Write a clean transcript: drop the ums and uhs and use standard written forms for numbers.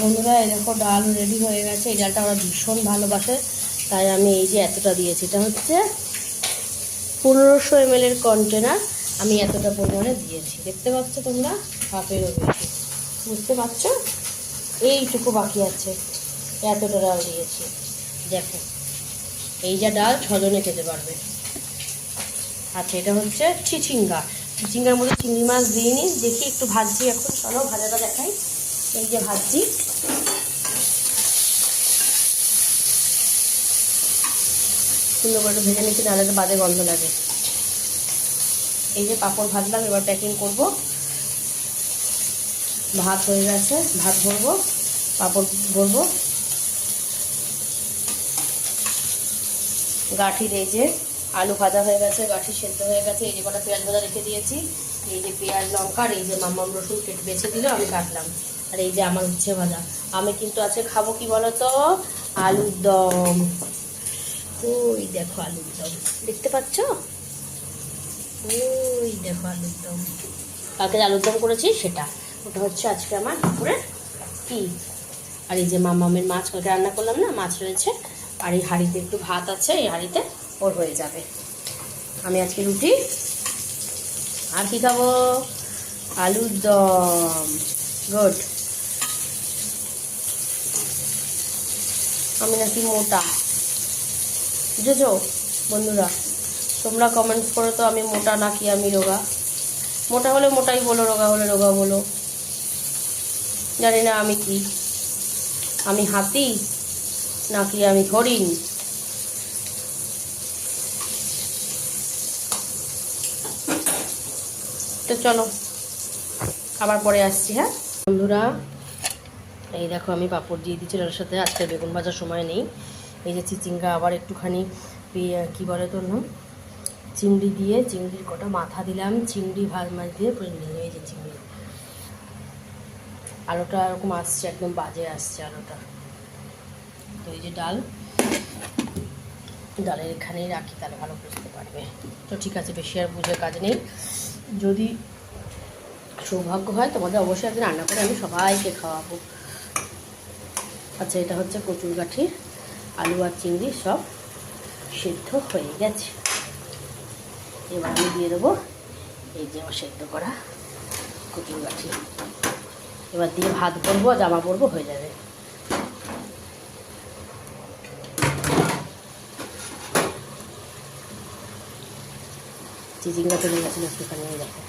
বন্ধুরা এই দেখো ডাল রেডি হয়ে গেছে। এই ডালটা ওরা ভীষণ ভালোবাসে, তাই আমি এই যে এতটা দিয়েছি। এটা হচ্ছে 1500 ml কন্টেনার, আমি এতটা পরিমাণে দিয়েছি। দেখতে পাচ্ছ তোমরা, হাফেরও বেশি, বুঝতে পারছো? এইটুকু বাকি আছে, এতটা ডাল দিয়েছি। দেখো এই যে ডাল 6 জনে খেতে পারবে। আচ্ছা, এটা হচ্ছে চিচিঙ্গা। চিচিঙ্গার মধ্যে চিংড়ি মাছ দিইনি, দেখি একটু ভাজছি এখন। চলো ভাজাটা দেখাই। এই যে ভাজছি, সুন্দর করে ভেজে নিচ্ছি, নাহলে তো বাজে গন্ধ লাগে। এই যে পাঁপড় ভাজলাম, এবার প্যাকিং করব। ভাত হয়ে গেছে, ভাত ভরবো, পাঁপড় ভরবো। গাঠির এই যে আলু ভাজা হয়ে গেছে, গাঠি সেদ্ধ হয়ে গেছে। এই যে কটা পেঁয়াজ ভাজা রেখে দিয়েছি। এই যে পেঁয়াজ লঙ্কা, আর এই যে মাম্মাম রসুন কেটে বেছে দিল, আমি কাটলাম। আর এই যে আমার উচ্ছে ভাজা। আমি কিন্তু আজকে খাবো কি বলো তো, আলুর দম। ওই দেখো আলুর দম, দেখতে পাচ্ছ? ওই দেখো আলুর দম। কালকে আলুর দম করেছি সেটা, ওটা হচ্ছে আজকে আমার দুপুরে কি। আর এই যে মামামের মাছ কালকে রান্না করলাম না, মাছ রয়েছে। আর এই হাঁড়িতে একটু ভাত আছে, এই হাঁড়িতে ওর হয়ে যাবে। আমি আজকে রুটি আর কি খাবো, আলুর দম। গুড। আমি নাকি মোটা, বুঝেছো বন্ধুরা? তোমরা কমেন্টস করো তো, আমি মোটা নাকি আমি রোগা। মোটা হলে মোটাই বলো, রোগা হলে রোগা বলো। জানি না আমি কি, আমি হাতি নাকি আমি হরিণ। তো চলো আবার পরে আসছি। হ্যাঁ বন্ধুরা, এই দেখো আমি পাঁপড় দিয়ে দিচ্ছি ওর সাথে। আজকে বেগুন ভাজার সময় নেই। এই যে চিচিঙ্গা আবার একটুখানি কী বলে তোর নাম, চিংড়ি দিয়ে, চিংড়ির কটা মাথা দিলাম, চিংড়ি ভাজ মাছ দিয়ে পুরো নিয়ে। এই যে চিংড়ি, আলুটা এরকম আসছে, একদম বাজে আসছে আলুটা। তো এই যে ডাল, ডালের এখানেই রাখি, তাহলে ভালো বুঝতে পারবে। তো ঠিক আছে, বেশি আর বুঝে কাজ নেই। যদি সৌভাগ্য হয় তোমাদের অবশ্যই একদিন রান্না করে আমি সবাইকে খাওয়াবো। আচ্ছা, এটা হচ্ছে কচুর গাঠি, আলু আর চিংড়ি সব সেদ্ধ হয়ে গেছে। এবার আমি দিয়ে দেবো এই যে আমার সেদ্ধ করা কচুর গাঠি। এবার দিয়ে ভাত করবো, জামা পরবো, হয়ে যাবে। চিচিঙ্গা চলে গেছিলো একটুখানি, দেখো।